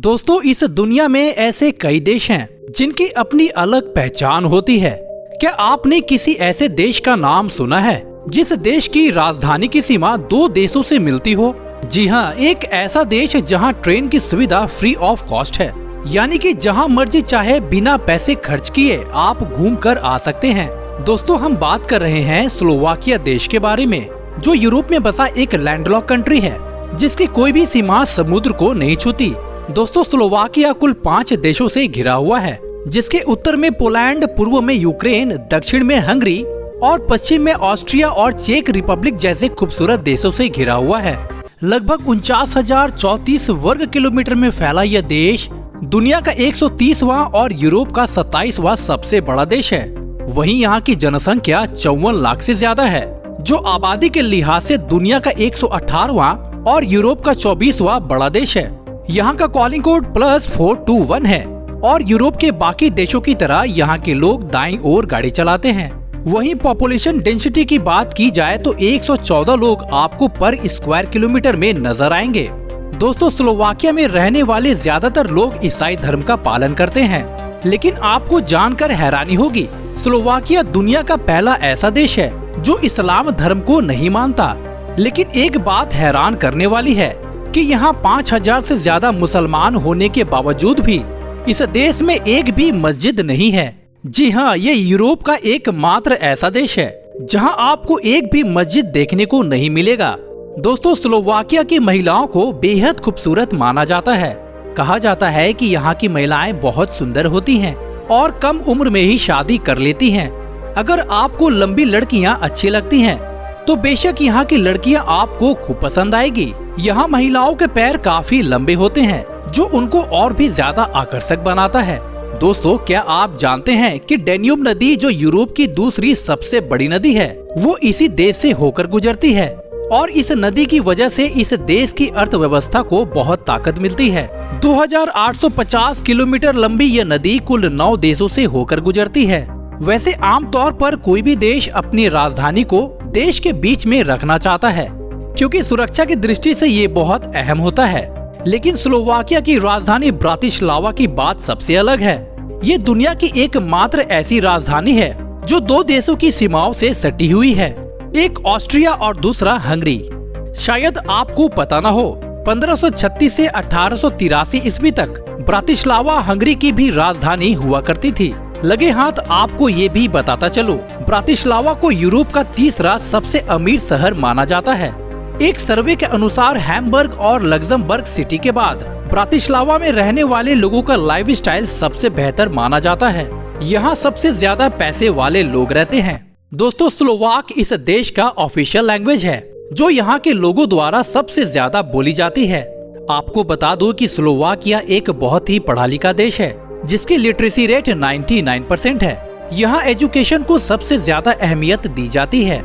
दोस्तों, इस दुनिया में ऐसे कई देश हैं जिनकी अपनी अलग पहचान होती है। क्या आपने किसी ऐसे देश का नाम सुना है जिस देश की राजधानी की सीमा दो देशों से मिलती हो? जी हाँ, एक ऐसा देश जहाँ ट्रेन की सुविधा फ्री ऑफ कॉस्ट है, यानी कि जहाँ मर्जी चाहे बिना पैसे खर्च किए आप घूम कर आ सकते हैं। दोस्तों, हम बात कर रहे हैं स्लोवाकिया देश के बारे में, जो यूरोप में बसा एक लैंडलॉक कंट्री है जिसकी कोई भी सीमा समुद्र को नहीं छूती। दोस्तों, स्लोवाकिया कुल 5 देशों से घिरा हुआ है, जिसके उत्तर में पोलैंड, पूर्व में यूक्रेन, दक्षिण में हंगरी और पश्चिम में ऑस्ट्रिया और चेक रिपब्लिक जैसे खूबसूरत देशों से घिरा हुआ है। लगभग 49,034 वर्ग किलोमीटर में फैला यह देश दुनिया का 130वां और यूरोप का 27वां सबसे बड़ा देश है। वहीं यहाँ की जनसंख्या 54 लाख से ज्यादा है, जो आबादी के लिहाज से दुनिया का 118वां और यूरोप का 24वां बड़ा देश है। यहाँ का कॉलिंग कोड +421 है और यूरोप के बाकी देशों की तरह यहाँ के लोग दाईं ओर गाड़ी चलाते हैं। वहीं पॉपुलेशन डेंसिटी की बात की जाए तो 114 लोग आपको पर स्क्वायर किलोमीटर में नजर आएंगे। दोस्तों, स्लोवाकिया में रहने वाले ज्यादातर लोग ईसाई धर्म का पालन करते हैं, लेकिन आपको जानकर हैरानी होगी, स्लोवाकिया दुनिया का पहला ऐसा देश है जो इस्लाम धर्म को नहीं मानता। लेकिन एक बात हैरान करने वाली है कि यहाँ 5000 से ज्यादा मुसलमान होने के बावजूद भी इस देश में एक भी मस्जिद नहीं है। जी हाँ, ये यूरोप का एकमात्र ऐसा देश है जहाँ आपको एक भी मस्जिद देखने को नहीं मिलेगा। दोस्तों, स्लोवाकिया की महिलाओं को बेहद खूबसूरत माना जाता है। कहा जाता है कि यहाँ की महिलाएं बहुत सुंदर होती हैं और कम उम्र में ही शादी कर लेती हैं। अगर आपको लंबी लड़कियाँ अच्छी लगती हैं तो बेशक यहाँ की लड़कियाँ आपको खूब पसंद आएगी। यहाँ महिलाओं के पैर काफी लंबे होते हैं, जो उनको और भी ज्यादा आकर्षक बनाता है। दोस्तों, क्या आप जानते हैं कि डेन्यूब नदी, जो यूरोप की दूसरी सबसे बड़ी नदी है, वो इसी देश से होकर गुजरती है और इस नदी की वजह से इस देश की अर्थव्यवस्था को बहुत ताकत मिलती है। 2850 किलोमीटर लंबी यह नदी कुल 9 देशों से होकर गुजरती है। वैसे आमतौर पर कोई भी देश अपनी राजधानी को देश के बीच में रखना चाहता है, क्योंकि सुरक्षा की दृष्टि से ये बहुत अहम होता है। लेकिन स्लोवाकिया की राजधानी ब्रातिस्लावा की बात सबसे अलग है। ये दुनिया की एकमात्र ऐसी राजधानी है जो 2 देशों की सीमाओं से सटी हुई है, एक ऑस्ट्रिया और दूसरा हंगरी। शायद आपको पता न हो, 1536 से 1883 ईस्वी तक ब्रातिस्लावा हंगरी की भी राजधानी हुआ करती थी। लगे हाथ आपको ये भी बताता चलो, ब्रातिस्लावा को यूरोप का तीसरा सबसे अमीर शहर माना जाता है। एक सर्वे के अनुसार हैम्बर्ग और लग्जमबर्ग सिटी के बाद ब्रातिस्लावा में रहने वाले लोगों का लाइफस्टाइल सबसे बेहतर माना जाता है। यहाँ सबसे ज्यादा पैसे वाले लोग रहते हैं। दोस्तों, स्लोवाक इस देश का ऑफिशियल लैंग्वेज है, जो यहाँ के लोगों द्वारा सबसे ज्यादा बोली जाती है। आपको बता दूं कि स्लोवाकिया एक बहुत ही पढ़ा लिखा देश है, जिसकी लिटरेसी रेट 99% है। यहाँ एजुकेशन को सबसे ज्यादा अहमियत दी जाती है।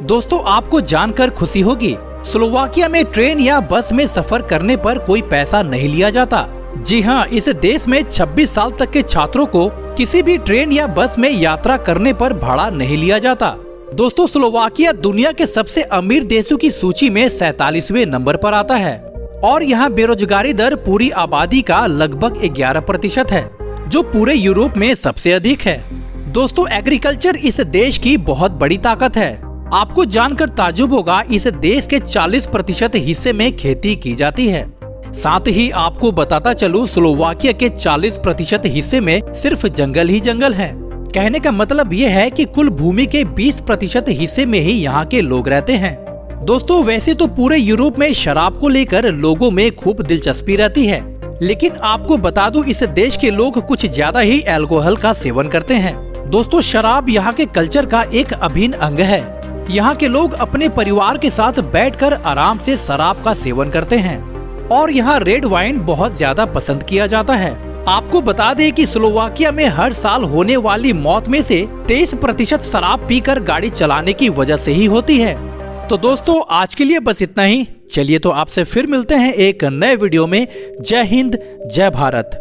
दोस्तों, आपको जानकर खुशी होगी, स्लोवाकिया में ट्रेन या बस में सफर करने पर कोई पैसा नहीं लिया जाता। जी हाँ, इस देश में 26 साल तक के छात्रों को किसी भी ट्रेन या बस में यात्रा करने पर भाड़ा नहीं लिया जाता। दोस्तों, स्लोवाकिया दुनिया के सबसे अमीर देशों की सूची में 47वें नंबर पर आता है और यहाँ बेरोजगारी दर पूरी आबादी का लगभग 11% है, जो पूरे यूरोप में सबसे अधिक है। दोस्तों, एग्रीकल्चर इस देश की बहुत बड़ी ताकत है। आपको जानकर ताज्जुब होगा, इस देश के 40% हिस्से में खेती की जाती है। साथ ही आपको बताता चलूं, स्लोवाकिया के 40% हिस्से में सिर्फ जंगल ही जंगल है। कहने का मतलब ये है कि कुल भूमि के 20% हिस्से में ही यहाँ के लोग रहते हैं। दोस्तों, वैसे तो पूरे यूरोप में शराब को लेकर लोगों में खूब दिलचस्पी रहती है, लेकिन आपको बता दूं, इस देश के लोग कुछ ज्यादा ही अल्कोहल का सेवन करते हैं। दोस्तों, शराब यहाँ के कल्चर का एक अभिन्न अंग है। यहाँ के लोग अपने परिवार के साथ बैठकर आराम से शराब का सेवन करते हैं और यहाँ रेड वाइन बहुत ज्यादा पसंद किया जाता है। आपको बता दें कि स्लोवाकिया में हर साल होने वाली मौत में से 23% शराब पीकर गाड़ी चलाने की वजह से ही होती है। तो दोस्तों, आज के लिए बस इतना ही। चलिए तो आपसे फिर मिलते हैं एक नए वीडियो में। जय हिंद, जय भारत।